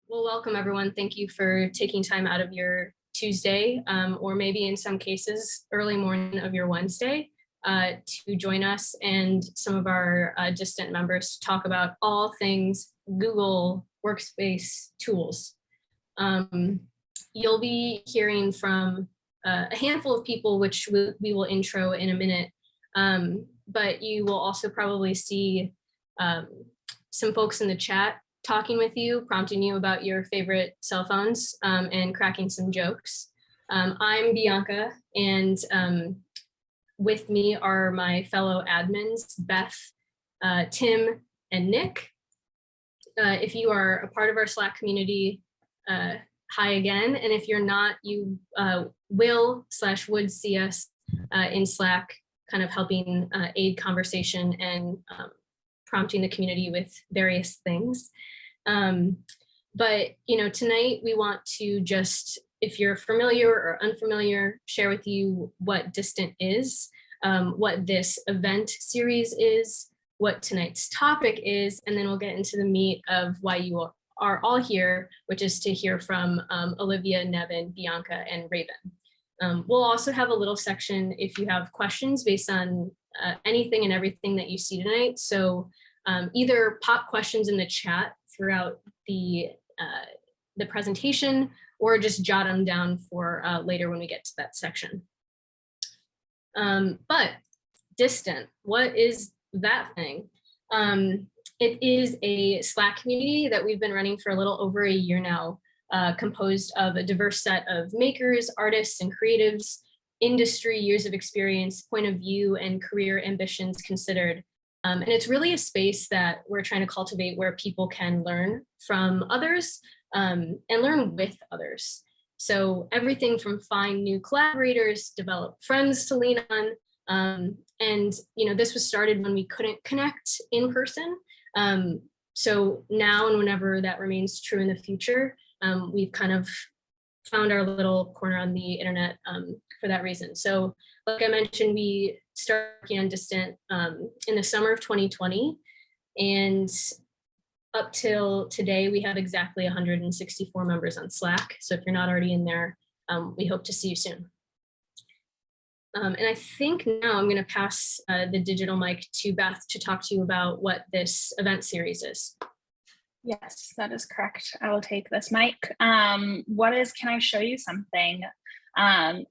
Well, welcome everyone. Thank you for taking time out of your Tuesday, or maybe in some cases, early morning of your Wednesday, to join us and some of our distant members to talk about all things Google Workspace tools. You'll be hearing from a handful of people, which we will intro in a minute, but you will also probably see some folks in the chat talking with you, prompting you about your favorite cell phones, and cracking some jokes. I'm Bianca, and with me are my fellow admins, Beth, Tim, and Nick. If you are a part of our Slack community, hi again. And if you're not, you would see us in Slack, kind of helping aid conversation and prompting the community with various things. But tonight we want to just, if you're familiar or unfamiliar, share with you what Distant is, what this event series is, what tonight's topic is, and then we'll get into the meat of why you are all here, which is to hear from Olivia, Nevin, Bianca, and Raven. We'll also have a little section if you have questions based on anything and everything that you see tonight. So either pop questions in the chat throughout the presentation, or just jot them down for later when we get to that section. But Distant, what is that thing? It is a Slack community that we've been running for a little over a year now, composed of a diverse set of makers, artists, and creatives, industry, years of experience, point of view, and career ambitions considered. And it's really a space that we're trying to cultivate where people can learn from others and learn with others. So everything from find new collaborators, develop friends to lean on. And this was started when we couldn't connect in person. So now and whenever that remains true in the future, we've kind of found our little corner on the internet for that reason. So like I mentioned, we started working on Distant in the summer of 2020. And up till today, we have exactly 164 members on Slack. So if you're not already in there, we hope to see you soon. And I think now I'm going to pass the digital mic to Beth to talk to you about what this event series is. Yes, that is correct. I will take this mic. Can I show you something?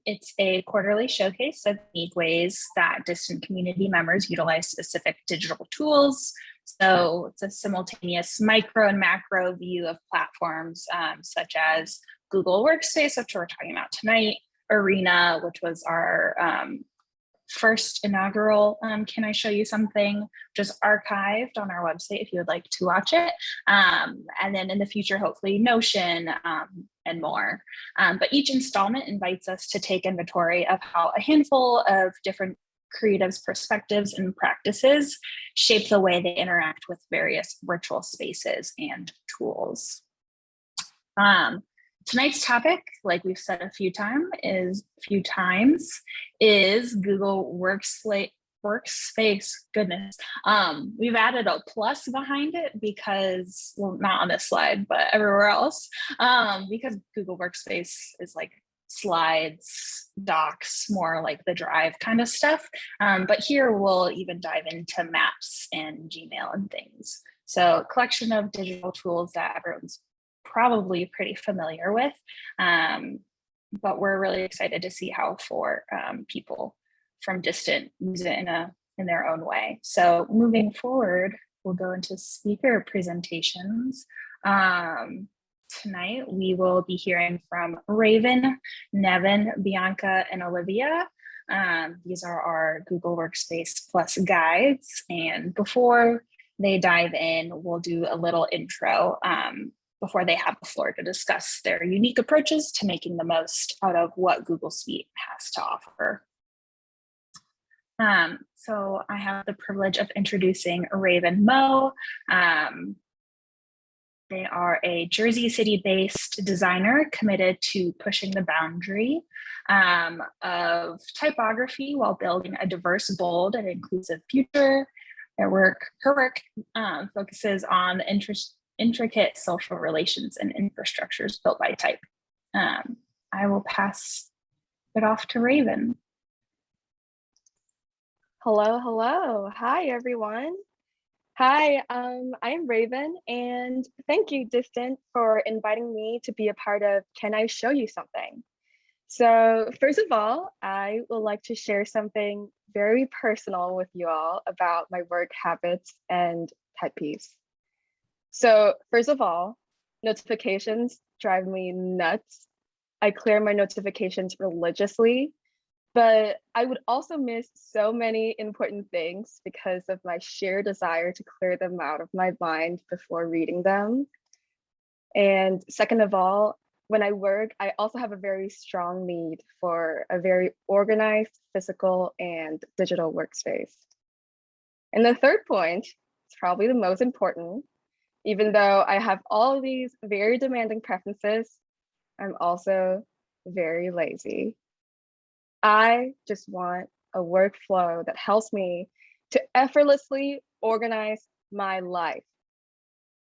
It's a quarterly showcase of unique ways that Distant community members utilize specific digital tools. So it's a simultaneous micro and macro view of platforms such as Google Workspace, which we're talking about tonight, Arena, which was our first inaugural Can I Show You Something, just archived on our website if you would like to watch it. And then in the future, hopefully Notion and more. But each installment invites us to take inventory of how a handful of different creatives' perspectives and practices shape the way they interact with various virtual spaces and tools. Tonight's topic, like we've said a few times, is Google Workspace. Goodness, we've added a plus behind it because, well, not on this slide, but everywhere else, because Google Workspace is like slides, docs, more like the Drive kind of stuff. But here we'll even dive into Maps and Gmail and things. So a collection of digital tools that everyone's probably pretty familiar with, but we're really excited to see how for people from Distant use it in their own way. So moving forward, we'll go into speaker presentations. Tonight we will be hearing from Raven, Nevin, Bianca, and Olivia. These are our Google Workspace Plus guides, and before they dive in, we'll do a little intro before they have the floor to discuss their unique approaches to making the most out of what Google Suite has to offer. So I have the privilege of introducing Raven Mo. They are a Jersey City-based designer committed to pushing the boundary of typography while building a diverse, bold, and inclusive future. Her work focuses on the intricate social relations and infrastructures built by type. I will pass it off to Raven. Hello, hello. Hi, everyone. Hi, I'm Raven, and thank you, Distant, for inviting me to be a part of Can I Show You Something? So first of all, I would like to share something very personal with you all about my work habits and pet peeves. So first of all, notifications drive me nuts. I clear my notifications religiously, but I would also miss so many important things because of my sheer desire to clear them out of my mind before reading them. And second of all, when I work, I also have a very strong need for a very organized physical and digital workspace. And the third point is probably the most important. Even though I have all these very demanding preferences, I'm also very lazy. I just want a workflow that helps me to effortlessly organize my life.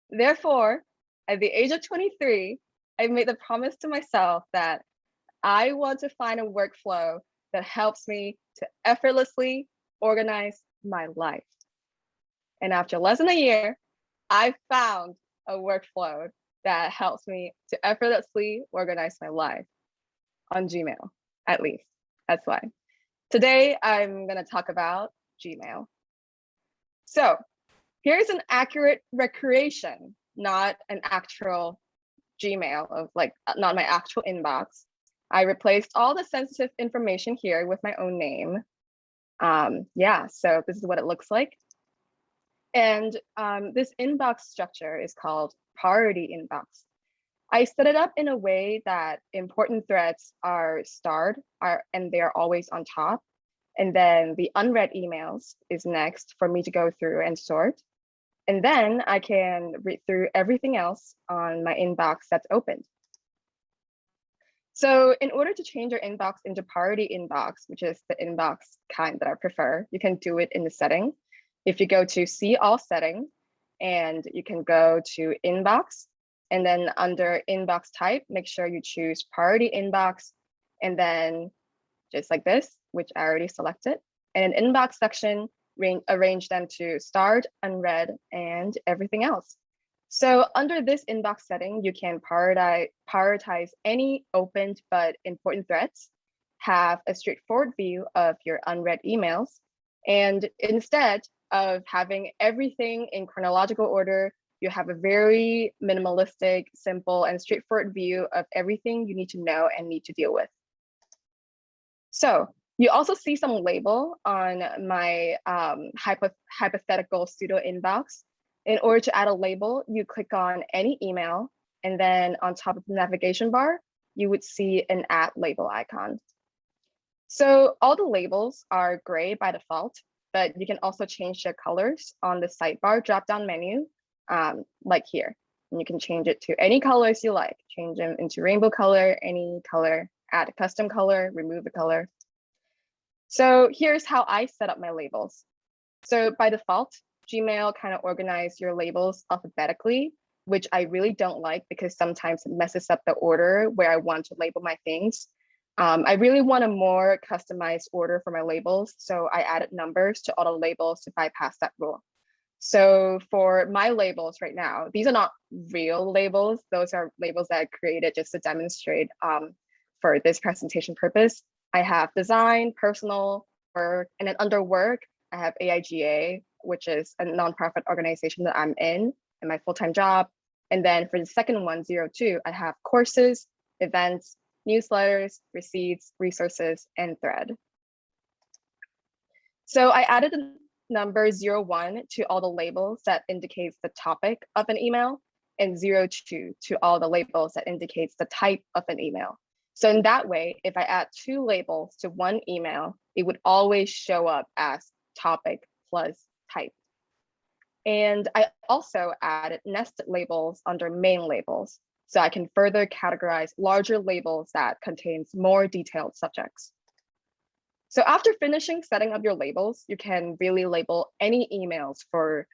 Therefore, at the age of 23, I've made the promise to myself that I want to find a workflow that helps me to effortlessly organize my life. And after less than a year, I found a workflow that helps me to effortlessly organize my life on Gmail, at least. That's why. Today, I'm going to talk about Gmail. So here's an accurate recreation, not an actual Gmail of like, not my actual inbox. I replaced all the sensitive information here with my own name. Yeah, so this is what it looks like. And this inbox structure is called priority inbox. I set it up in a way that important threads are starred and they're always on top. And then the unread emails is next for me to go through and sort. And then I can read through everything else on my inbox that's opened. So in order to change your inbox into priority inbox, which is the inbox kind that I prefer, you can do it in the setting. If you go to see all settings, and you can go to inbox, and then under inbox type, make sure you choose priority inbox, and then just like this, which I already selected. And an inbox section, arrange them to starred, unread, and everything else. So under this inbox setting, you can prioritize any opened but important threads, have a straightforward view of your unread emails, and instead of having everything in chronological order, you have a very minimalistic, simple, and straightforward view of everything you need to know and need to deal with. So you also see some label on my hypothetical pseudo inbox. In order to add a label, you click on any email, and then on top of the navigation bar, you would see an add label icon. So all the labels are gray by default, but you can also change their colors on the sidebar drop-down menu, like here. And you can change it to any colors you like. Change them into rainbow color, any color, add a custom color, remove a color. So here's how I set up my labels. So by default, Gmail kind of organizes your labels alphabetically, which I really don't like because sometimes it messes up the order where I want to label my things. I really want a more customized order for my labels, so I added numbers to all the labels to bypass that rule. So for my labels right now, these are not real labels. Those are labels that I created just to demonstrate for this presentation purpose. I have design, personal, work, and then under work, I have AIGA, which is a nonprofit organization that I'm in my full-time job. And then for the second one, 02, I have courses, events, newsletters, receipts, resources, and thread. So I added the number 01 to all the labels that indicates the topic of an email, and 02 to all the labels that indicates the type of an email. So in that way, if I add 2 labels to one email, it would always show up as topic plus type. And I also added nested labels under main labels, so I can further categorize larger labels that contains more detailed subjects. So after finishing setting up your labels, you can really label any emails for,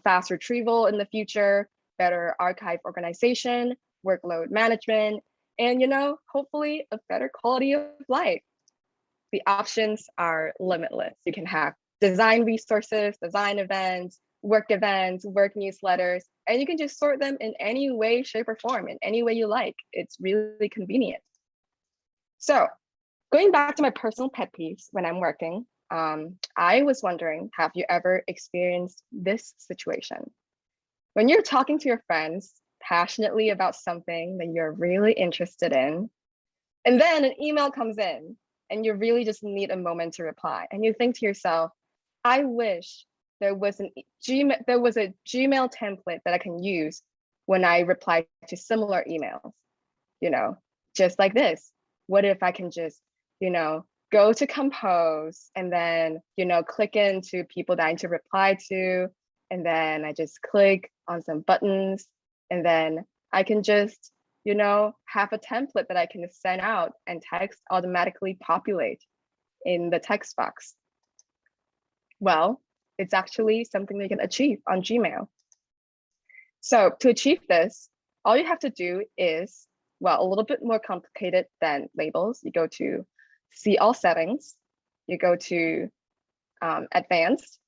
fast retrieval in the future, better archive organization, workload management, and hopefully a better quality of life. The options are limitless. You can have design resources, design events, work newsletters, and you can just sort them in any way, shape, or form, in any way you like. It's really convenient. So going back to my personal pet peeves when I'm working, I was wondering, have you ever experienced this situation? When you're talking to your friends passionately about something that you're really interested in, and then an email comes in and you really just need a moment to reply, and you think to yourself, I wish there was a Gmail template that I can use when I reply to similar emails, just like this. What if I can just, go to compose and then, click into people that I need to reply to, and then I just click on some buttons, and then I can just, have a template that I can send out and text automatically populate in the text box. Well, it's actually something that you can achieve on Gmail. So to achieve this, all you have to do is, well, a little bit more complicated than labels. You go to see all settings, you go to advanced,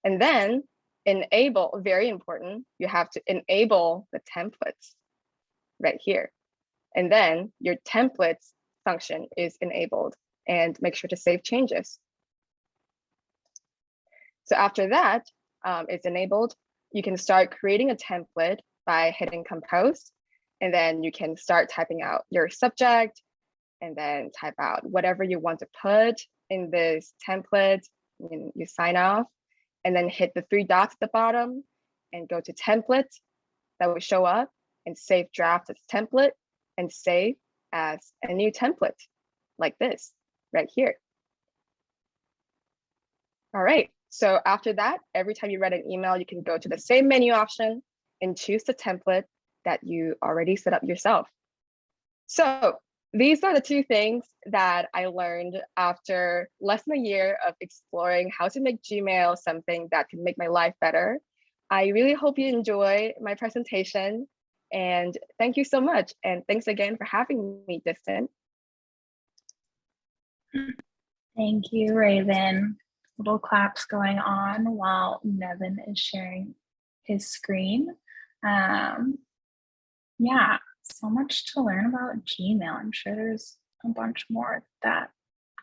and then enable, very important, you have to enable the templates right here. And then your templates function is enabled, and make sure to save changes. So after that, it's enabled, you can start creating a template by hitting compose, and then you can start typing out your subject, and then type out whatever you want to put in this template. You sign off, and then hit the 3 dots at the bottom and go to template. That will show up, and save draft as template, and save as a new template like this right here. All right, so after that, every time you read an email, you can go to the same menu option and choose the template that you already set up yourself. So these are the 2 things that I learned after less than a year of exploring how to make Gmail something that can make my life better. I really hope you enjoy my presentation, and thank you so much. And thanks again for having me, Distant. Thank you, Raven. Little claps going on while Nevin is sharing his screen. Yeah, so much to learn about Gmail. I'm sure there's a bunch more that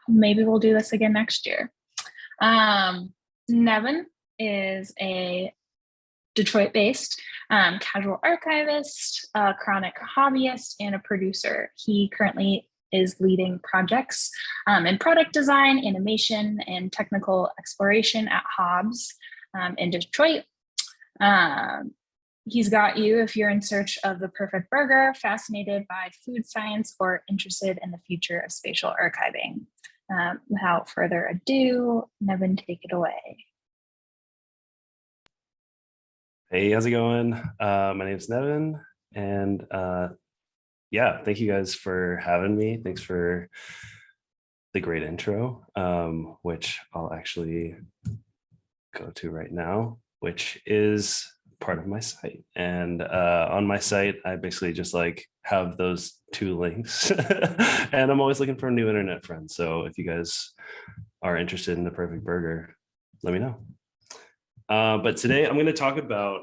maybe we'll do this again next year. Nevin is a Detroit-based casual archivist, a chronic hobbyist, and a producer. He currently is leading projects in product design, animation, and technical exploration at Hobbs in Detroit. He's got you if you're in search of the perfect burger, fascinated by food science, or interested in the future of spatial archiving. Without further ado, Nevin, take it away. Hey, how's it going? My name's Nevin, and yeah, thank you guys for having me. Thanks for the great intro, which I'll actually go to right now, which is part of my site. And on my site, I basically just have those 2 links, and I'm always looking for new internet friends. So if you guys are interested in the perfect burger, let me know. But today I'm going to talk about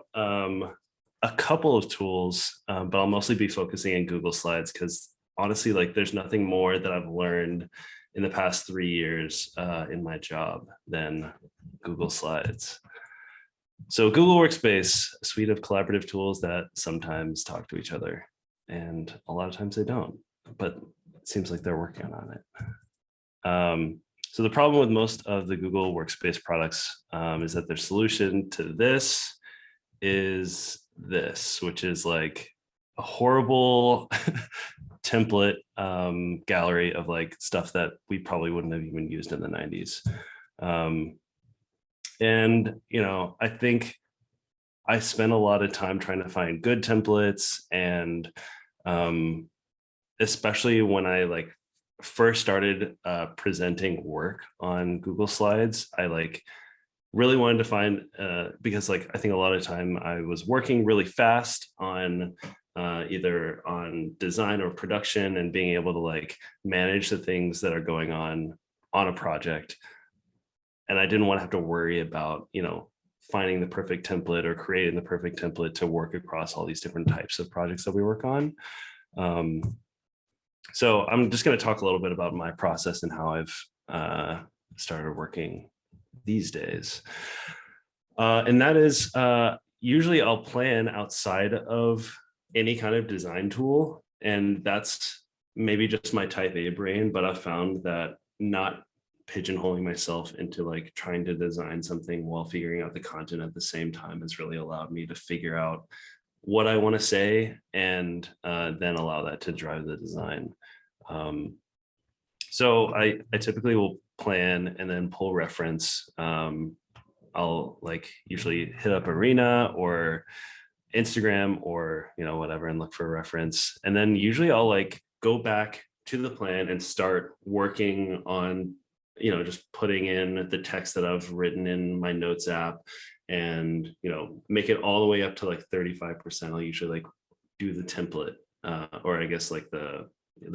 a couple of tools, but I'll mostly be focusing on Google Slides because honestly, there's nothing more that I've learned in the past 3 years in my job than Google Slides. So Google Workspace, a suite of collaborative tools that sometimes talk to each other, and a lot of times they don't, but it seems like they're working on it. So the problem with most of the Google Workspace products is that their solution to this is this, which is a horrible template gallery of stuff that we probably wouldn't have even used in the 90s. And, I think I spent a lot of time trying to find good templates, and especially when I first started presenting work on Google Slides, I really wanted to find, because like I think a lot of time I was working really fast on either on design or production, and being able to like manage the things that are going on a project. And I didn't want to have to worry about, finding the perfect template or creating the perfect template to work across all these different types of projects that we work on. So I'm just going to talk a little bit about my process and how I've started working these days. And that is usually I'll plan outside of any kind of design tool. And that's maybe just my type A brain, but I've found that not pigeonholing myself into like trying to design something while figuring out the content at the same time has really allowed me to figure out what I want to say, and then allow that to drive the design. So I typically will plan and then pull reference. I'll like usually hit up Arena or Instagram or whatever and look for a reference. And then usually I'll like go back to the plan and start working on just putting in the text that I've written in my notes app, and make it all the way up to like 35%. I'll usually like do the template, or I guess like the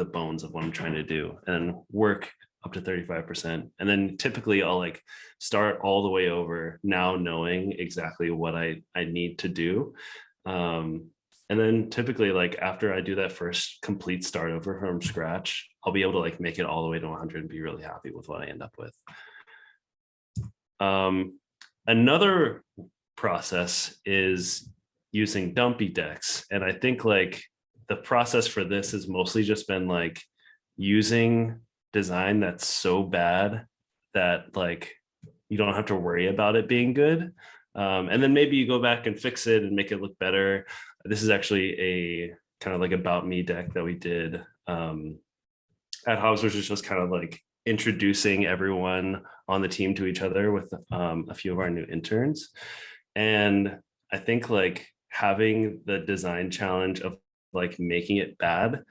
bones of what I'm trying to do, and work up to 35%. And then typically I'll like start all the way over, now knowing exactly what I need to do. And then typically like after I do that first complete start over from scratch, I'll be able to like make it all the way to 100 and be really happy with what I end up with. Another process is using dumpy decks. And I think like the process for this has mostly just been like using design that's so bad that like you don't have to worry about it being good. And then maybe you go back and fix it and make it look better. This is actually a kind of like about me deck that we did at Hausers, is just kind of like introducing everyone on the team to each other with a few of our new interns. And I think like having the design challenge of like making it bad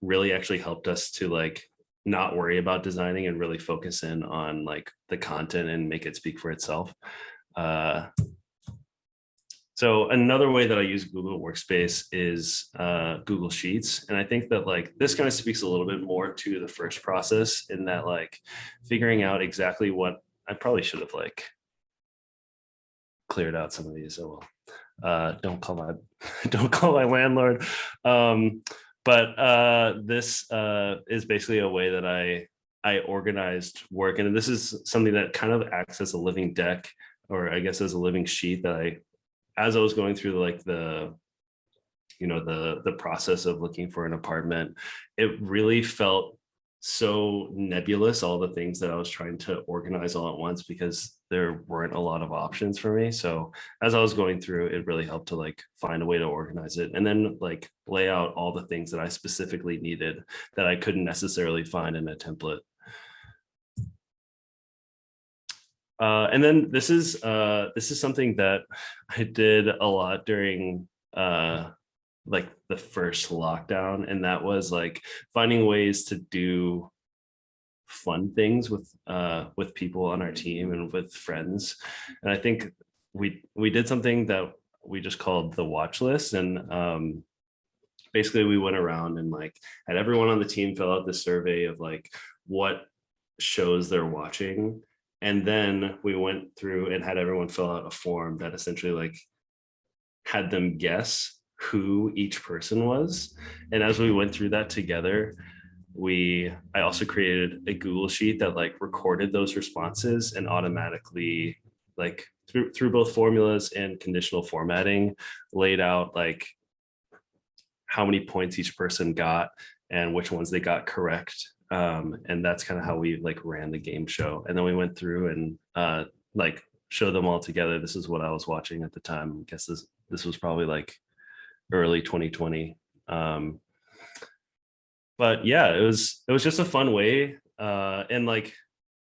really actually helped us to like not worry about designing and really focus in on like the content and make it speak for itself. So another way that I use Google Workspace is Google Sheets. And I think that like this kind of speaks a little bit more to the first process, in that like figuring out exactly what I probably should have like cleared out some of these. So don't call my landlord. But this is basically a way that I organized work. And this is something that kind of acts as a living deck, or I guess as a living sheet, that as I was going through like the process of looking for an apartment, it really felt so nebulous, all the things that I was trying to organize all at once, because there weren't a lot of options for me. So as I was going through, it really helped to like find a way to organize it, and then like lay out all the things that I specifically needed that I couldn't necessarily find in a template. And then this is something that I did a lot during like the first lockdown, and that was like finding ways to do fun things with people on our team and with friends. And I think we did something that we just called the watch list, and basically we went around and like had everyone on the team fill out this survey of like what shows they're watching. And then we went through and had everyone fill out a form that essentially like had them guess who each person was. And as we went through that together, I also created a Google sheet that like recorded those responses and automatically like through both formulas and conditional formatting laid out like how many points each person got and which ones they got correct. And that's kind of how we like ran the game show. And then we went through and like showed them all together. This is what I was watching at the time. I guess this was probably like early 2020. But yeah, it was just a fun way. And like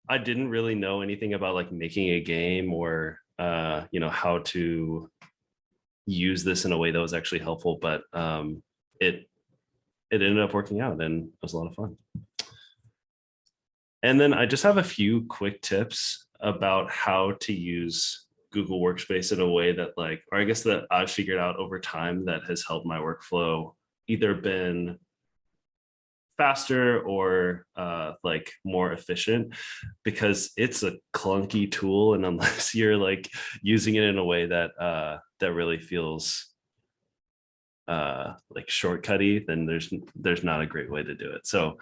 I didn't really know anything about like making a game or how to use this in a way that was actually helpful, but it ended up working out and it was a lot of fun. And then I just have a few quick tips about how to use Google Workspace in a way that like, or I guess that I've figured out over time that has helped my workflow either been faster or like more efficient, because it's a clunky tool, and unless you're like using it in a way that that really feels like shortcutty, then there's not a great way to do it. So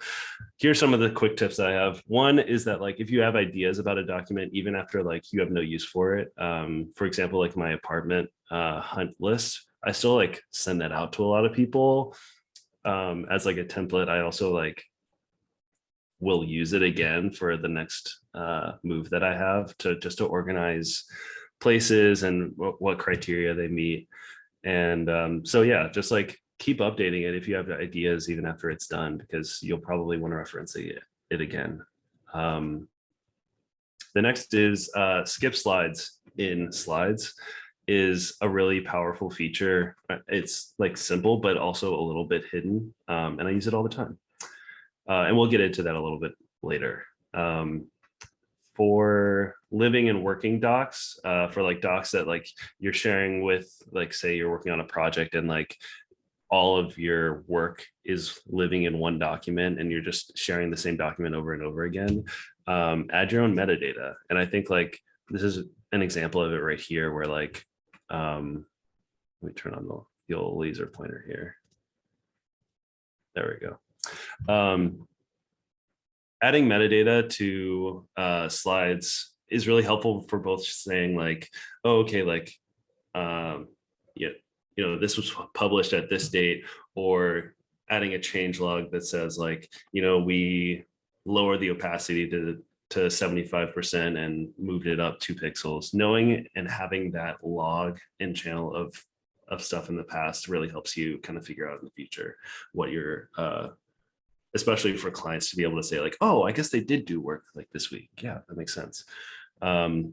here's some of the quick tips that I have. One is that like if you have ideas about a document, even after like you have no use for it, for example, like my apartment hunt list, I still like send that out to a lot of people as like a template. I also like will use it again for the next move that I have to just to organize places and what criteria they meet. And so yeah, just like keep updating it if you have ideas even after it's done, because you'll probably want to reference it again. The next is skip slides in slides is a really powerful feature. It's like simple, but also a little bit hidden. And I use it all the time. And we'll get into that a little bit later. For living and working docs, for like docs that like you're sharing with, like say you're working on a project and like all of your work is living in one document and you're just sharing the same document over and over again, add your own metadata. And I think like this is an example of it right here where like, let me turn on the old laser pointer here. There we go. Adding metadata to slides is really helpful for both saying like, oh, okay, like, yeah, you know, this was published at this date, or adding a change log that says like, you know, we lower the opacity to 75% and moved it up 2 pixels. Knowing and having that log and channel of stuff in the past really helps you kind of figure out in the future what you're especially for clients to be able to say like, oh, I guess they did do work like this week. Yeah, that makes sense. The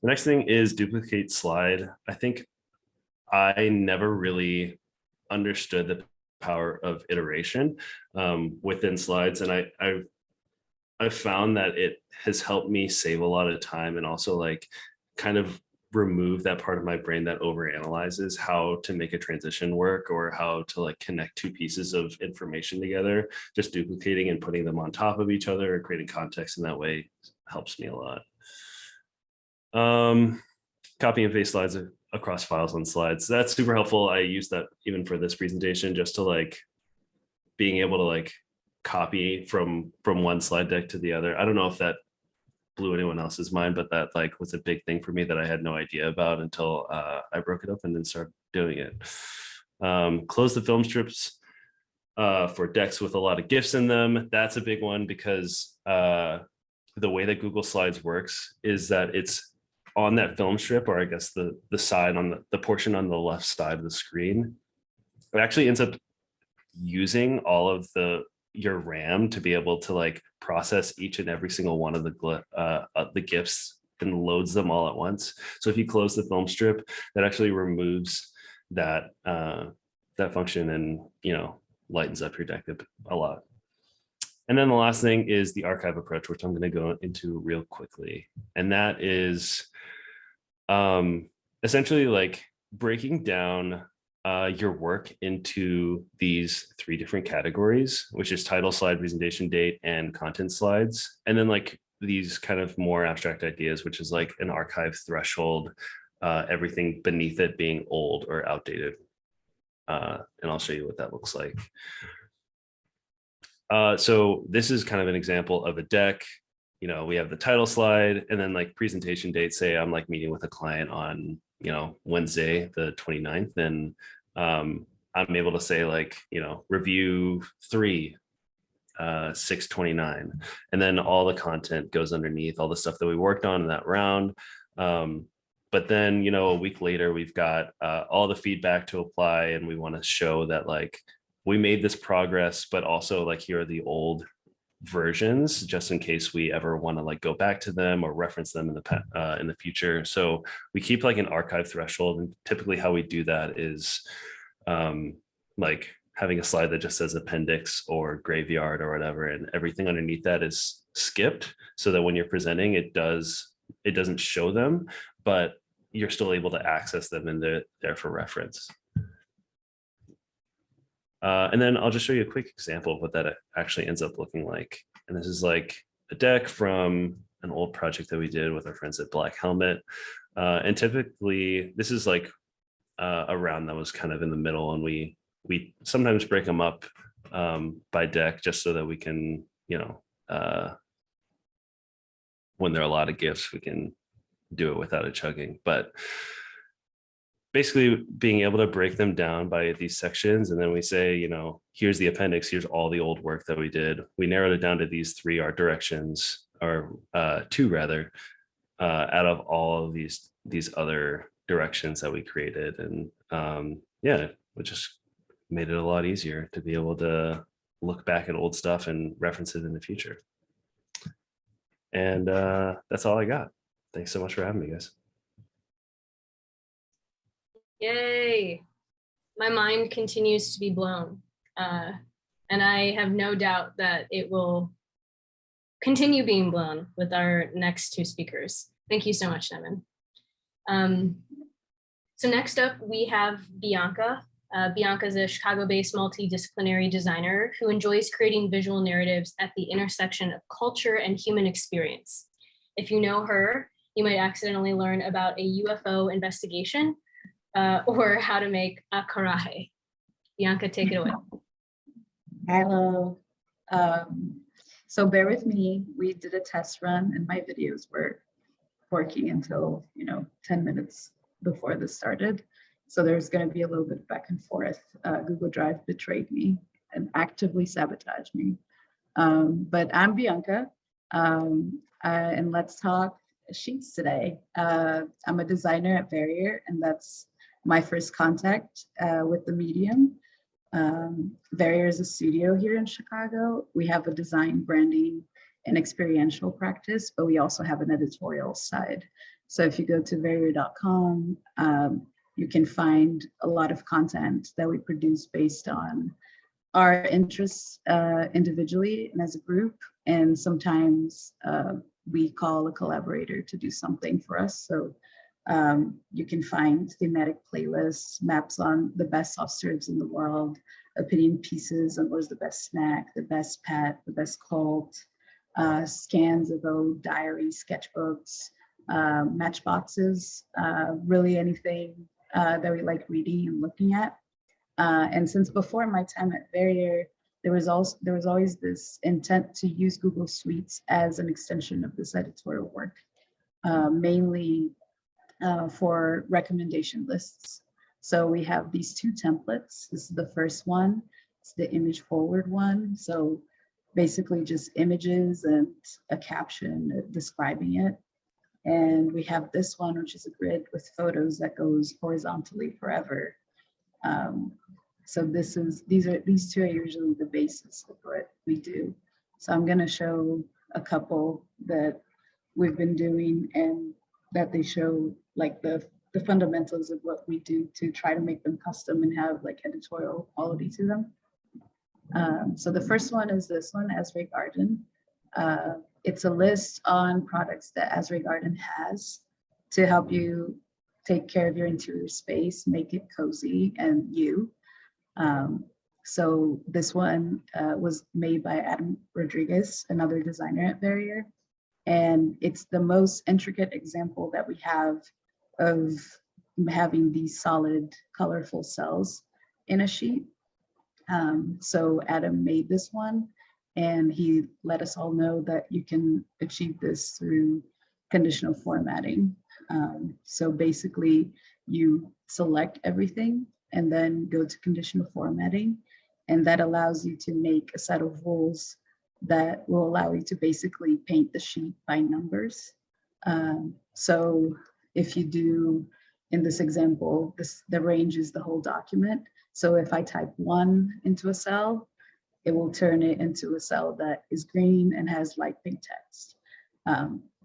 next thing is duplicate slide. I think I never really understood the power of iteration within slides. And I've found that it has helped me save a lot of time and also like kind of remove that part of my brain that overanalyzes how to make a transition work or how to like connect 2 pieces of information together. Just duplicating and putting them on top of each other or creating context in that way helps me a lot. Copy and paste slides across files on slides. That's super helpful. I use that even for this presentation, just to like being able to like copy from one slide deck to the other. I don't know if that blew anyone else's mind, but that like was a big thing for me that I had no idea about until I broke it up and then started doing it. Close the film strips for decks with a lot of GIFs in them. That's a big one because the way that Google Slides works is that it's on that film strip, or I guess the side on the portion on the left side of the screen. It actually ends up using all of your RAM to be able to like process each and every single one of the GIFs and loads them all at once. So if you close the film strip, that actually removes that function and, you know, lightens up your deck a lot. And then the last thing is the archive approach, which I'm going to go into real quickly. And that is essentially like breaking down your work into these 3 different categories, which is title, slide, presentation date, and content slides. And then like these kind of more abstract ideas, which is like an archive threshold, everything beneath it being old or outdated. And I'll show you what that looks like. So this is kind of an example of a deck. You know, we have the title slide and then like presentation date. Say I'm like meeting with a client on, you know, Wednesday, the 29th. And I'm able to say like, you know, review 3, 6/29. And then all the content goes underneath, all the stuff that we worked on in that round. But then, you know, a week later, we've got all the feedback to apply, and we want to show that like we made this progress, but also like here are the old versions, just in case we ever want to like go back to them or reference them in the future. So we keep like an archive threshold, and typically how we do that is like having a slide that just says appendix or graveyard or whatever, and everything underneath that is skipped, so that when you're presenting, it doesn't show them, but you're still able to access them and they're there for reference. And then I'll just show you a quick example of what that actually ends up looking like. And this is like a deck from an old project that we did with our friends at Black Helmet. And typically this is like a round that was kind of in the middle, and we sometimes break them up by deck just so that we can, you know, when there are a lot of gifts, we can do it without it chugging. But basically being able to break them down by these sections, and then we say, you know, here's the appendix, here's all the old work that we did. We narrowed it down to these 3 art directions, or 2 rather, out of all of these other directions that we created. And yeah, it just made it a lot easier to be able to look back at old stuff and reference it in the future. And that's all I got. Thanks so much for having me, guys. Yay. My mind continues to be blown. And I have no doubt that it will continue being blown with our next 2 speakers. Thank you so much, Nevin. So next up, we have Bianca. Bianca is a Chicago-based multidisciplinary designer who enjoys creating visual narratives at the intersection of culture and human experience. If you know her, you might accidentally learn about a UFO investigation or how to make a karahe. Bianca, take it away. Hello. So bear with me. We did a test run and my videos were working until, 10 minutes before this started. So there's going to be a little bit back and forth. Google Drive betrayed me and actively sabotaged me. But I'm Bianca, and let's talk sheets today. I'm a designer at Barrier, and that's my first contact with the medium. Barrier is a studio here in Chicago. We have a design, branding, and experiential practice, but we also have an editorial side. So if you go to Barrier.com, you can find a lot of content that we produce based on our interests individually and as a group. And sometimes we call a collaborator to do something for us. So you can find thematic playlists, maps on the best soft serves in the world, opinion pieces on what's the best snack, the best pet, the best cult, scans of old diaries, sketchbooks, matchboxes, really anything that we like reading and looking at. And since before my time at Barrier, there was always this intent to use Google Suites as an extension of this editorial work, mainly for recommendation lists. So we have these 2 templates. This is the first one. It's the image forward one. So basically just images and a caption describing it. And we have this one, which is a grid with photos that goes horizontally forever. So these 2 are usually the basis of what we do. So I'm going to show a couple that we've been doing and that they show like the fundamentals of what we do to try to make them custom and have like editorial quality to them. So the first one is this one, Asray Garden. It's a list on products that Asray Garden has to help you take care of your interior space, make it cozy and you. So this one was made by Adam Rodriguez, another designer at Barrier. And it's the most intricate example that we have of having these solid, colorful cells in a sheet. So Adam made this one, and he let us all know that you can achieve this through conditional formatting. So basically, you select everything and then go to conditional formatting, and that allows you to make a set of rules that will allow you to basically paint the sheet by numbers. So if you do, in this example, the range is the whole document. So if I type 1 into a cell, it will turn it into a cell that is green and has light pink text.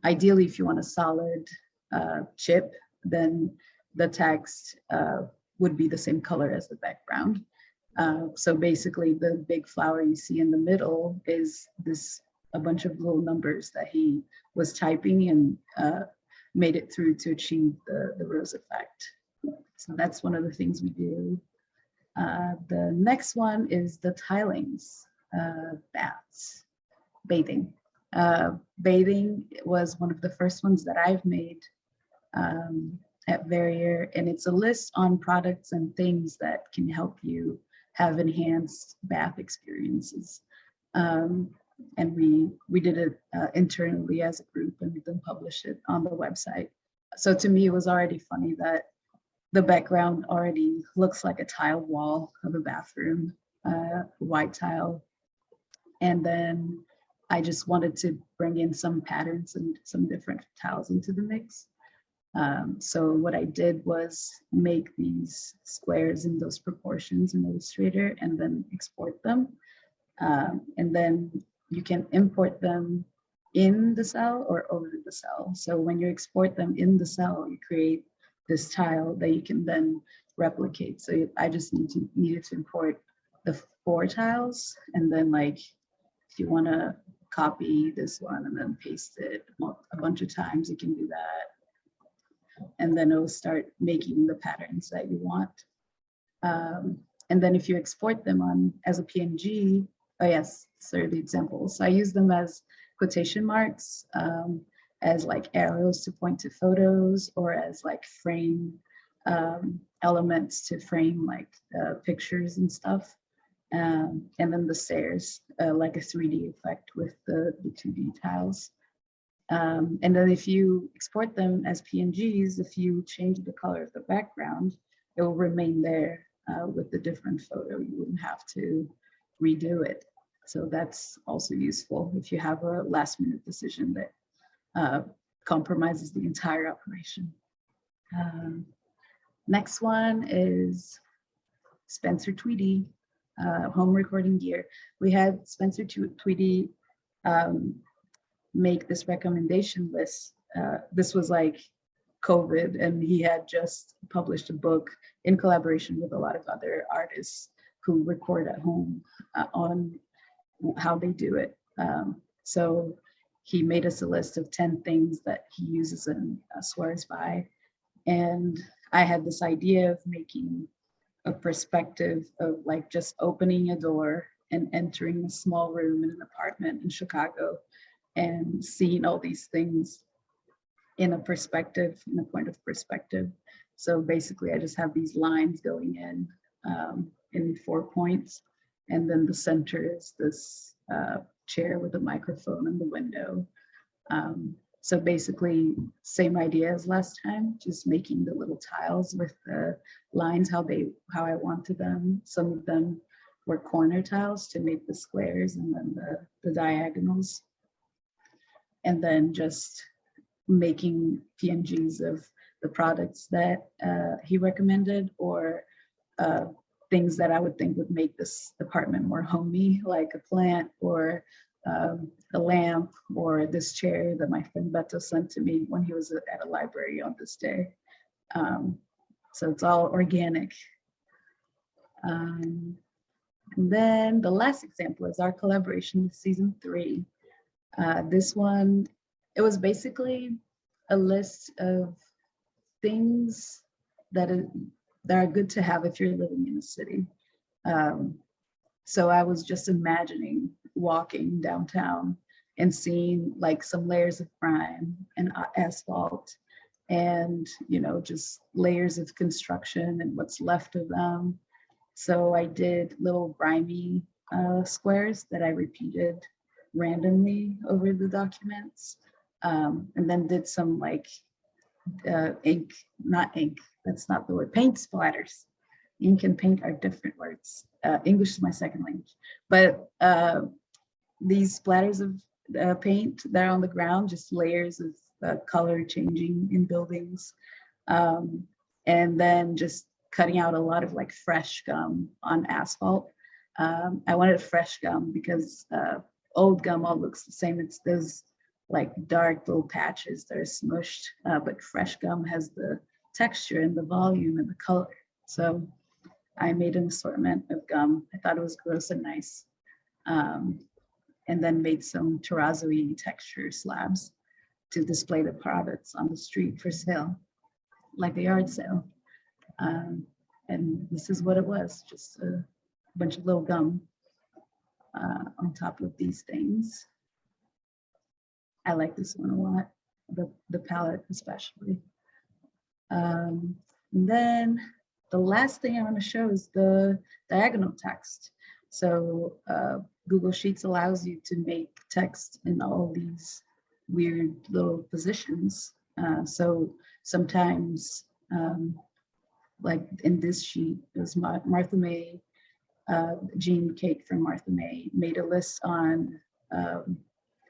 Ideally, if you want a solid chip, then the text would be the same color as the background. So basically the big flower you see in the middle is a bunch of little numbers that he was typing and made it through to achieve the rose effect. So that's one of the things we do. The next one is the tilings, baths, bathing. Bathing was one of the first ones that I've made at Verrier, and it's a list on products and things that can help you have enhanced bath experiences. And we did it internally as a group, and we then published it on the website. So to me, it was already funny that the background already looks like a tile wall of a bathroom, white tile. And then I just wanted to bring in some patterns and some different tiles into the mix. So what I did was make these squares in those proportions in Illustrator and then export them. And then you can import them in the cell or over the cell. So when you export them in the cell, you create this tile that you can then replicate. So I just needed to import the 4 tiles, and then like if you want to copy this one and then paste it a bunch of times, you can do that. And then it will start making the patterns that you want. And then if you export them as a PNG, oh yes, so the examples. So I use them as quotation marks, as like arrows to point to photos, or as like frame elements to frame like pictures and stuff. And then the stairs, like a 3D effect with the 2D tiles. And then if you export them as PNGs, if you change the color of the background, it will remain there with the different photo. You wouldn't have to redo it. So that's also useful if you have a last minute decision that compromises the entire operation. Next one is Spencer Tweedy, home recording gear. We had Spencer Tweedy make this recommendation list. This was like COVID, and he had just published a book in collaboration with a lot of other artists who record at home on how they do it. So he made us a list of 10 things that he uses and swears by. And I had this idea of making a perspective of like just opening a door and entering a small room in an apartment in Chicago and seeing all these things in a perspective, in a point of perspective. So basically I just have these lines going in 4 points. And then the center is this chair with a microphone and the window. So basically same idea as last time, just making the little tiles with the lines how I wanted them. Some of them were corner tiles to make the squares, and then the diagonals. And then just making PNGs of the products that he recommended, or things that I would think would make this apartment more homey, like a plant or a lamp, or this chair that my friend Beto sent to me when he was at a library on this day. So it's all organic. And then the last example is our collaboration with season 3. This one, it was basically a list of things that are good to have if you're living in a city. So I was just imagining walking downtown and seeing like some layers of grime and asphalt, and just layers of construction and what's left of them. So I did little grimy squares that I repeated randomly over the documents, and then did some like paint splatters. Ink and paint are different words. English is my second language, but these splatters of paint that are on the ground, just layers of color changing in buildings, and then just cutting out a lot of like fresh gum on asphalt. I wanted fresh gum because old gum all looks the same. It's those like dark little patches that are smushed, but fresh gum has the texture and the volume and the color. So I made an assortment of gum. I thought it was gross and nice. And then made some terrazzo-y texture slabs to display the products on the street for sale, like a yard sale. And this is what it was, just a bunch of little gum on top of these things. I like this one a lot, the palette especially. And then the last thing I want to show is the diagonal text. So Google Sheets allows you to make text in all these weird little positions. So sometimes, like in this sheet, it was Martha May, Jean Cake from Martha May, made a list on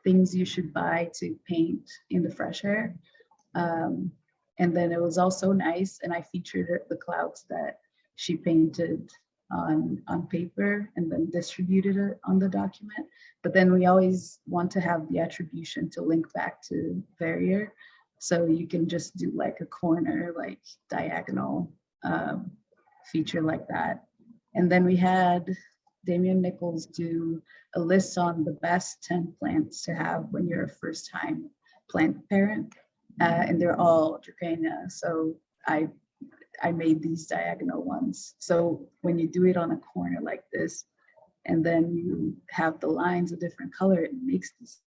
things you should buy to paint in the fresh air. And then it was also nice, and I featured the clouds that she painted on paper and then distributed it on the document. But then we always want to have the attribution to link back to Verrier. So you can just do like a corner, like diagonal feature like that. And then we had Damian Nichols do a list on the best 10 plants to have when you're a first time plant parent. And they're all Dracaena. So I made these diagonal ones. So when you do it on a corner like this, and then you have the lines a different color, it makes this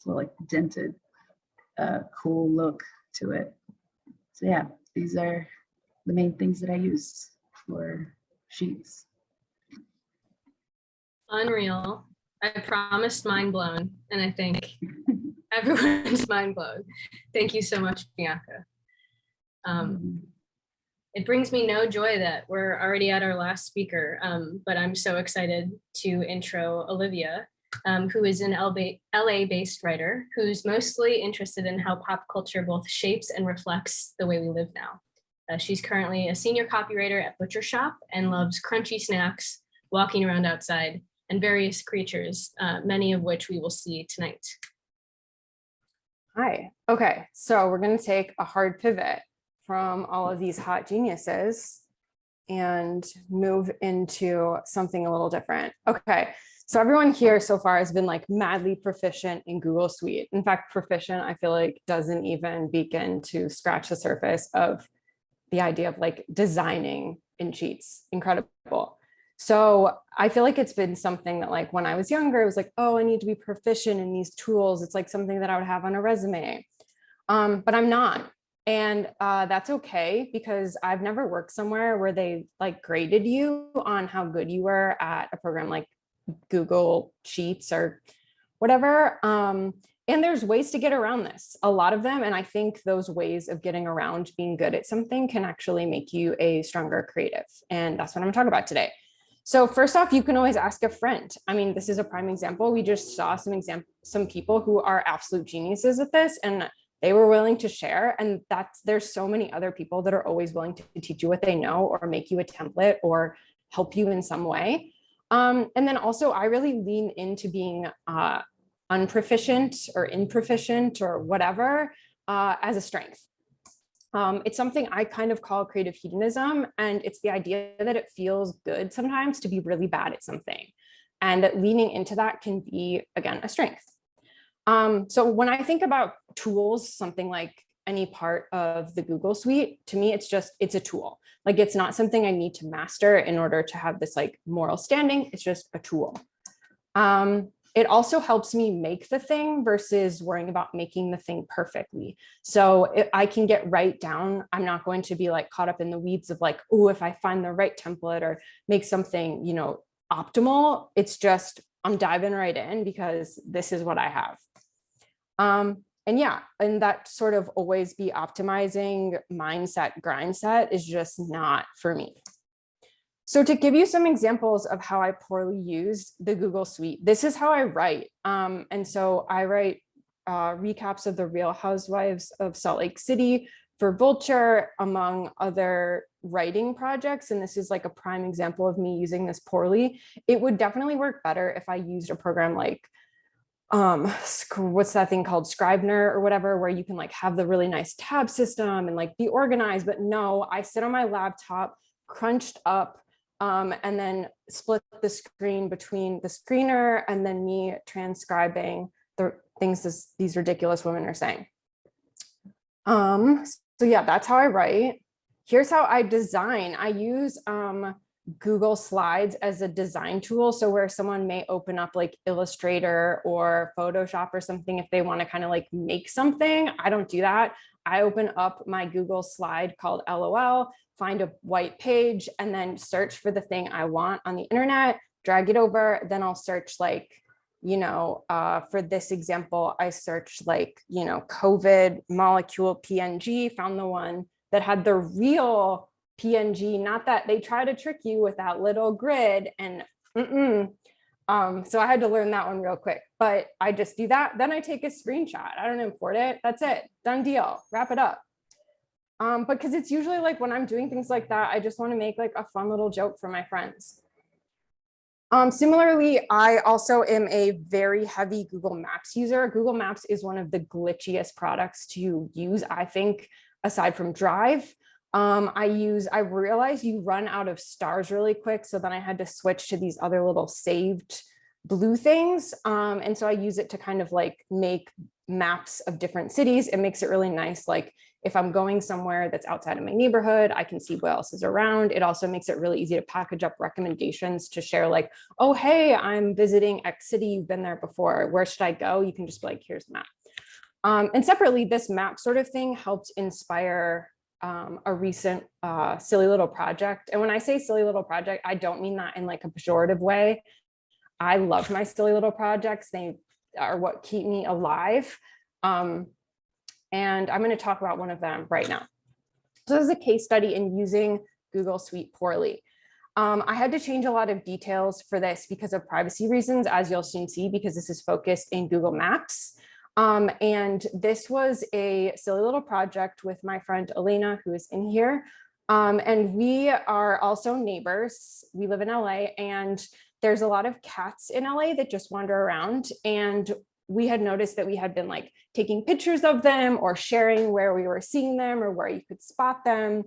like dented, cool look to it. So yeah, these are the main things that I use for sheets. Unreal. I promised mind blown, and I think everyone's mind blown. Thank you so much, Bianca. It brings me no joy that we're already at our last speaker, but I'm so excited to intro Olivia, who is an LA-based writer who's mostly interested in how pop culture both shapes and reflects the way we live now. She's currently a senior copywriter at Butcher Shop and loves crunchy snacks, walking around outside, and various creatures, many of which we will see tonight. Hi. Okay, so we're going to take a hard pivot from all of these hot geniuses and move into something a little different. Okay, so everyone here so far has been like madly proficient in Google Suite. In fact, proficient, I feel like doesn't even begin to scratch the surface of the idea of like designing in Sheets. Incredible. So I feel like it's been something that like when I was younger, it was like, oh, I need to be proficient in these tools. It's like something that I would have on a resume, but I'm not. And that's okay, because I've never worked somewhere where they like graded you on how good you were at a program like Google Sheets or whatever. And there's ways to get around this, a lot of them. And I think those ways of getting around being good at something can actually make you a stronger creative. And that's what I'm talking about today. So first off, you can always ask a friend. I mean, this is a prime example. We just saw some people who are absolute geniuses at this, and they were willing to share. And there's so many other people that are always willing to teach you what they know or make you a template or help you in some way. And then also I really lean into being unproficient or improficient or whatever as a strength. It's something I kind of call creative hedonism, and it's the idea that it feels good sometimes to be really bad at something, and that leaning into that can be, again, a strength. So when I think about tools, something like any part of the Google Suite, to me, it's a tool. Like, it's not something I need to master in order to have this like moral standing. It's just a tool. It also helps me make the thing versus worrying about making the thing perfectly. So I can get right down. I'm not going to be like caught up in the weeds of like, oh, if I find the right template or make something, optimal, it's just, I'm diving right in because this is what I have. And that sort of always be optimizing mindset, grindset is just not for me. So to give you some examples of how I poorly used the Google Suite, this is how I write. And so I write recaps of the Real Housewives of Salt Lake City for Vulture, among other writing projects. And this is like a prime example of me using this poorly. It would definitely work better if I used a program like, what's that thing called, Scrivener or whatever, where you can like have the really nice tab system and like be organized. But no, I sit on my laptop, crunched up, and then split the screen between the screener and then me transcribing the things these ridiculous women are saying. So yeah, that's how I write. Here's how I design. I use Google Slides as a design tool. So where someone may open up like Illustrator or Photoshop or something, if they want to kind of like make something, I don't do that. I open up my Google slide called LOL, find a white page, and then search for the thing I want on the internet, drag it over. Then I'll search like, you know, for this example, I searched like, you know, COVID molecule PNG, found the one that had the real PNG, not that they try to trick you with that little grid and so I had to learn that one real quick, but I just do that. Then I take a screenshot. I don't import it. That's it. Done deal. Wrap it up. But because it's usually like when I'm doing things like that, I just want to make like a fun little joke for my friends. Similarly, I also am a very heavy Google Maps user. Google Maps is one of the glitchiest products to use, I think, aside from Drive. I realized you run out of stars really quick. So then I had to switch to these other little saved blue things. And so I use it to kind of like make maps of different cities. It makes it really nice. Like if I'm going somewhere that's outside of my neighborhood, I can see what else is around. It also makes it really easy to package up recommendations to share like, oh, hey, I'm visiting X city. You've been there before. Where should I go? You can just be like, here's the map. And separately, this map sort of thing helped inspire a recent silly little project. And when I say silly little project, I don't mean that in like a pejorative way. I love my silly little projects. They are what keep me alive. And I'm going to talk about one of them right now. So this is a case study in using Google Suite poorly. I had to change a lot of details for this because of privacy reasons, as you'll soon see, because this is focused in Google Maps. And this was a silly little project with my friend Elena, who is in here. And we are also neighbors. We live in LA, and there's a lot of cats in LA that just wander around. And we had noticed that we had been like taking pictures of them or sharing where we were seeing them or where you could spot them.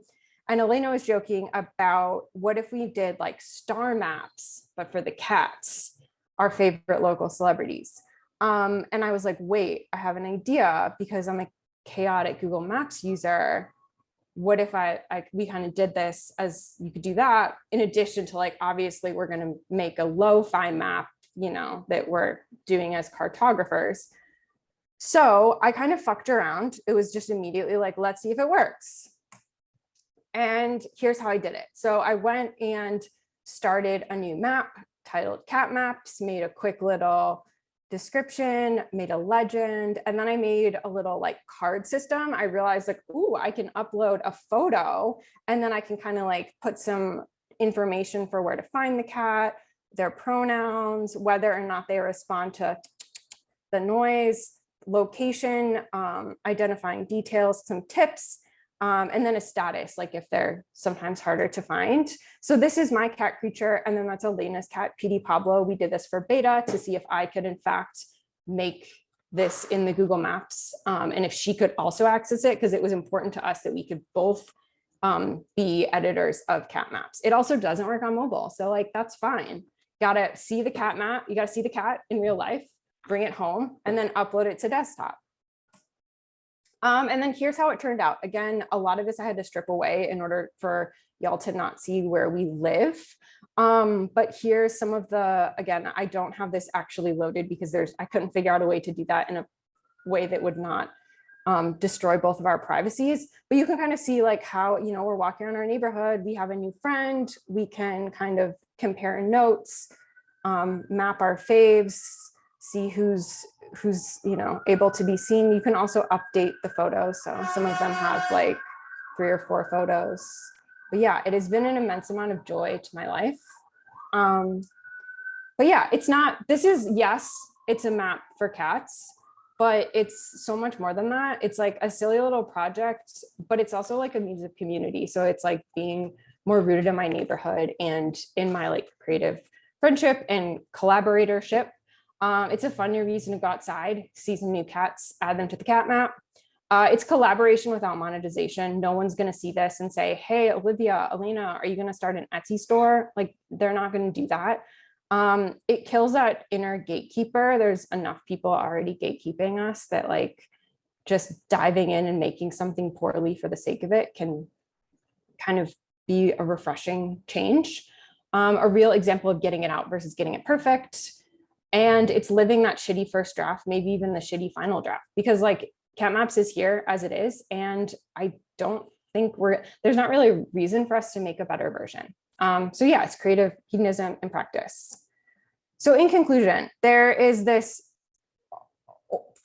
And Elena was joking about what if we did like star maps, but for the cats, our favorite local celebrities. And I was like, wait, I have an idea because I'm a chaotic Google Maps user. What if we kind of did this as you could do that in addition to like, obviously we're going to make a lo-fi map, you know, that we're doing as cartographers. So I kind of fucked around. It was just immediately like, let's see if it works. And here's how I did it. So I went and started a new map titled Cat Maps, made a quick little description, made a legend, and then I made a little like card system. I realized like, ooh, I can upload a photo and then I can kind of like put some information for where to find the cat, their pronouns, whether or not they respond to the noise, location, identifying details, some tips, and then a status, like if they're sometimes harder to find. So this is my cat creature, and then that's Elena's cat, PD Pablo. We did this for beta to see if I could in fact make this in the Google Maps, and if she could also access it, because it was important to us that we could both be editors of cat maps. It also doesn't work on mobile, so like that's fine. Gotta see the cat map, you gotta see the cat in real life, bring it home, and then upload it to desktop. And then here's how it turned out. Again, a lot of this I had to strip away in order for y'all to not see where we live. But here's some of the, again, I don't have this actually loaded because I couldn't figure out a way to do that in a way that would not destroy both of our privacies. But you can kind of see like how, you know, we're walking around our neighborhood, we have a new friend, we can kind of compare notes, map our faves, see who's you know able to be seen. You can also update the photos, so some of them have like 3 or 4 photos. But yeah, it has been an immense amount of joy to my life. But yeah, yes, it's a map for cats, but it's so much more than that. It's like a silly little project, but it's also like a means of community. So it's like being more rooted in my neighborhood and in my like creative friendship and collaboratorship. It's a fun new reason to go outside, see some new cats, add them to the cat map. It's collaboration without monetization. No one's going to see this and say, hey, Olivia, Elena, are you going to start an Etsy store? Like, they're not going to do that. It kills that inner gatekeeper. There's enough people already gatekeeping us that like just diving in and making something poorly for the sake of it can kind of be a refreshing change. A real example of getting it out versus getting it perfect. And it's living that shitty first draft, maybe even the shitty final draft, because like Cat Maps is here as it is. And I don't think there's not really a reason for us to make a better version. So yeah, it's creative hedonism in practice. So in conclusion, there is this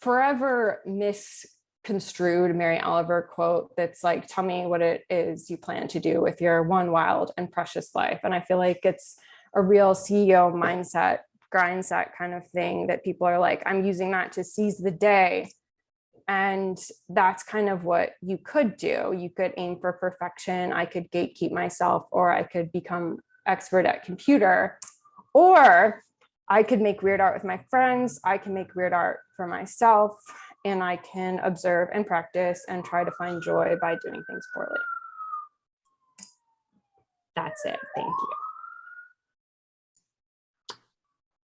forever misconstrued Mary Oliver quote that's like, tell me what it is you plan to do with your one wild and precious life. And I feel like it's a real CEO mindset, grind set kind of thing that people are like, I'm using that to seize the day. And that's kind of what you could do. You could aim for perfection. I could gatekeep myself, or I could become expert at computer, or I could make weird art with my friends. I can make weird art for myself, and I can observe and practice and try to find joy by doing things poorly. That's it. Thank you.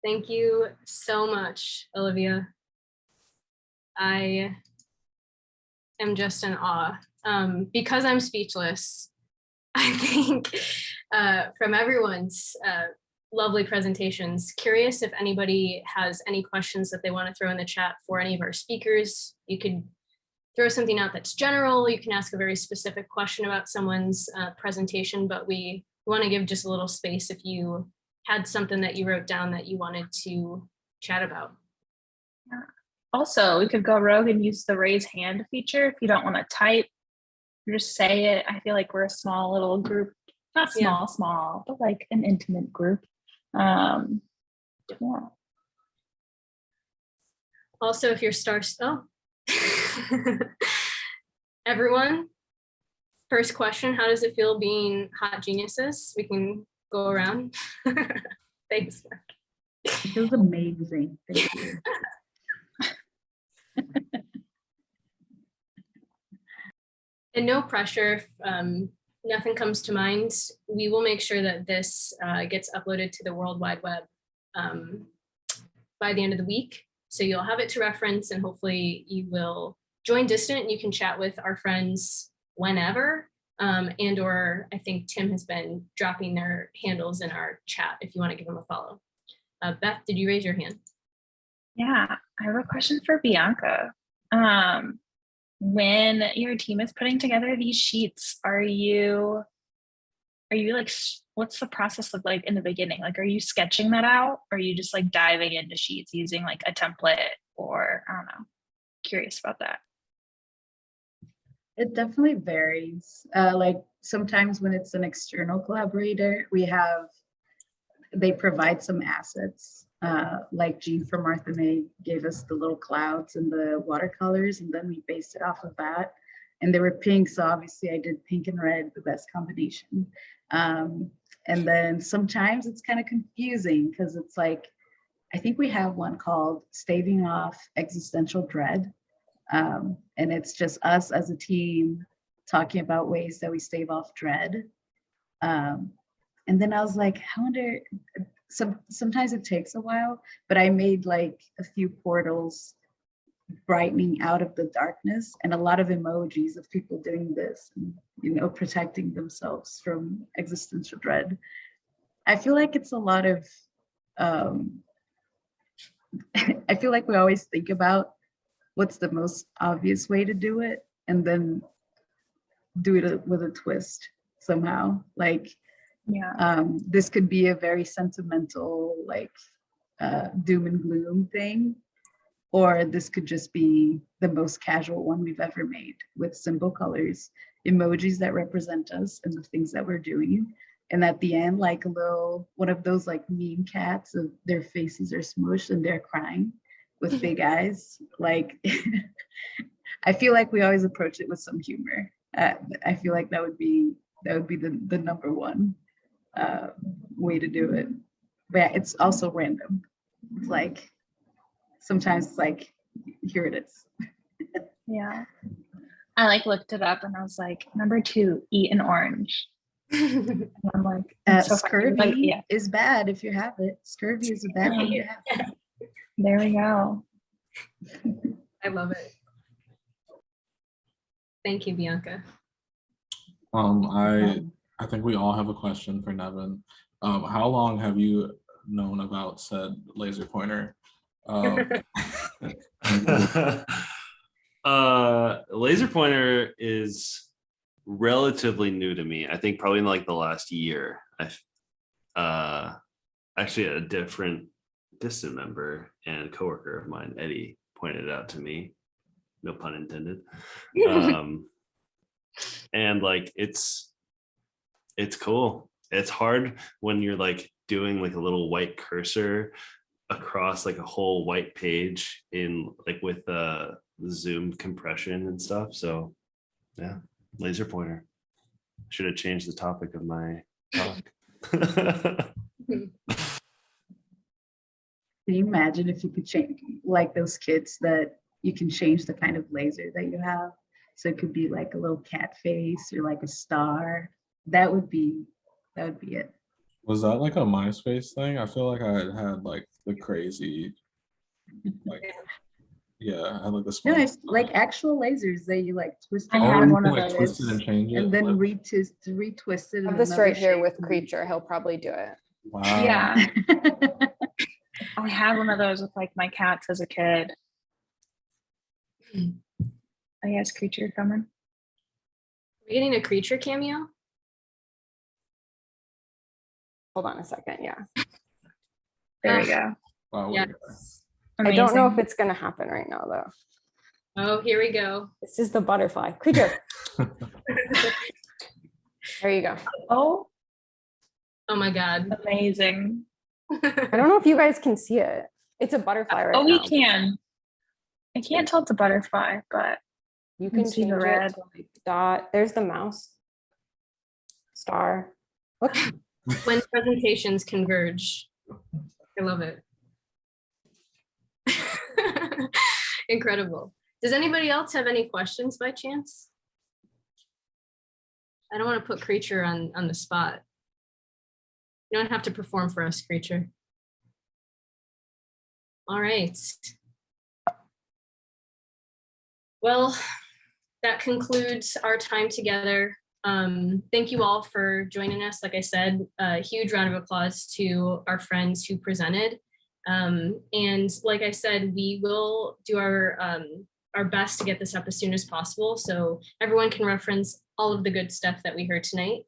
Thank you so much, Olivia. I am just in awe. Because I'm speechless, I think from everyone's lovely presentations, curious if anybody has any questions that they want to throw in the chat for any of our speakers. You could throw something out that's general. You can ask a very specific question about someone's presentation, but we want to give just a little space if you had something that you wrote down that you wanted to chat about. Yeah. Also, we could go rogue and use the raise hand feature if you don't want to type. Just say it. I feel like we're a small little group, not small, but like an intimate group. Yeah. Also, if you're everyone, first question, how does it feel being hot geniuses? We can go around. Thanks. It feels amazing. Thank you. And no pressure. Nothing comes to mind. We will make sure that this gets uploaded to the World Wide Web by the end of the week. So you'll have it to reference, and hopefully you will join Distant and you can chat with our friends whenever. And or I think Tim has been dropping their handles in our chat if you want to give them a follow. Beth, did you raise your hand? Yeah, I have a question for Bianca. When your team is putting together these sheets, are you like, what's the process look like in the beginning? Like, are you sketching that out, or are you just like diving into sheets using like a template, or I don't know, curious about that. It definitely varies. Like sometimes when it's an external collaborator, they provide some assets. Like Jean from Martha May gave us the little clouds and the watercolors, and then we based it off of that. And they were pink, so obviously I did pink and red, the best combination. And then sometimes it's kind of confusing because it's like, I think we have one called Staving Off Existential Dread. And it's just us as a team talking about ways that we stave off dread. And then I was like, I wonder, sometimes it takes a while, but I made like a few portals brightening out of the darkness and a lot of emojis of people doing this, and, you know, protecting themselves from existential dread. I feel like it's a lot of, I feel like we always think about what's the most obvious way to do it, and then do it with a twist somehow. Like, yeah, this could be a very sentimental, like doom and gloom thing, or this could just be the most casual one we've ever made with simple colors, emojis that represent us and the things that we're doing. And at the end, like a little, one of those like meme cats of their faces are smushed and they're crying with big eyes. Like, I feel like we always approach it with some humor. I feel like that would be the number one way to do it. But it's also random. It's like, sometimes it's like, here it is. Yeah. I like looked it up and I was like, number 2, eat an orange. And I'm like, it's so funny. Scurvy Like, yeah, is bad if you have it. Scurvy is a bad thing to have. there we go. I love it. Thank you, Bianca. I think we all have a question for Nevin. How long have you known about said laser pointer? Laser pointer is relatively new to me. I think probably in like the last year. I've actually a different distant member and coworker of mine, Eddie, pointed it out to me. No pun intended. And like it's cool. It's hard when you're like doing like a little white cursor across like a whole white page in like with the Zoom compression and stuff. So yeah, laser pointer. Should have changed the topic of my talk. Can you imagine if you could change, like those kits that you can change the kind of laser that you have? So it could be like a little cat face or like a star. That would be it. Was that like a MySpace thing? I feel like I had like the crazy, like, yeah, I had like the No, small. it's like actual lasers that you like twist. I it had out you one can, of like, twist it those. and change it. and then like, retwist it. I have in this another right here shape. with Creature. He'll probably do it. wow. Yeah, I had one of those with like my cats as a kid. I guess Creature coming. We're getting a creature cameo. Hold on a second. Yeah. There we go. Wow. Yeah. I don't know if Amazing. it's going to happen right now, though. Oh, here we go. This is the butterfly. Creature. There you go. Oh, Oh my God. amazing. I don't know if you guys can see it. It's a butterfly right Oh, we now. can. I can't tell it's a butterfly, but You can can see the change it red. to like dot. There's the mouse. Star. Look. When presentations converge. I love it. Incredible. Does anybody else have any questions by chance? I don't want to put Creature on the spot. You don't have to perform for us, Creature. All right. Well, that concludes our time together. Thank you all for joining us. Like I said, a huge round of applause to our friends who presented. And like I said, we will do our best to get this up as soon as possible so everyone can reference all of the good stuff that we heard tonight.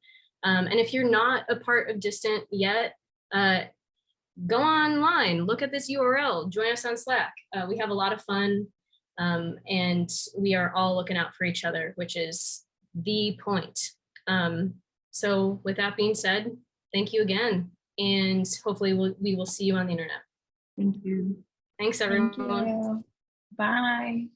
And if you're not a part of Distant yet, go online, look at this URL, join us on Slack. We have a lot of fun, and we are all looking out for each other, which is the point. So with that being said, thank you again, and hopefully we will see you on the internet. Thank you. Thanks, Thank everyone. you. Bye.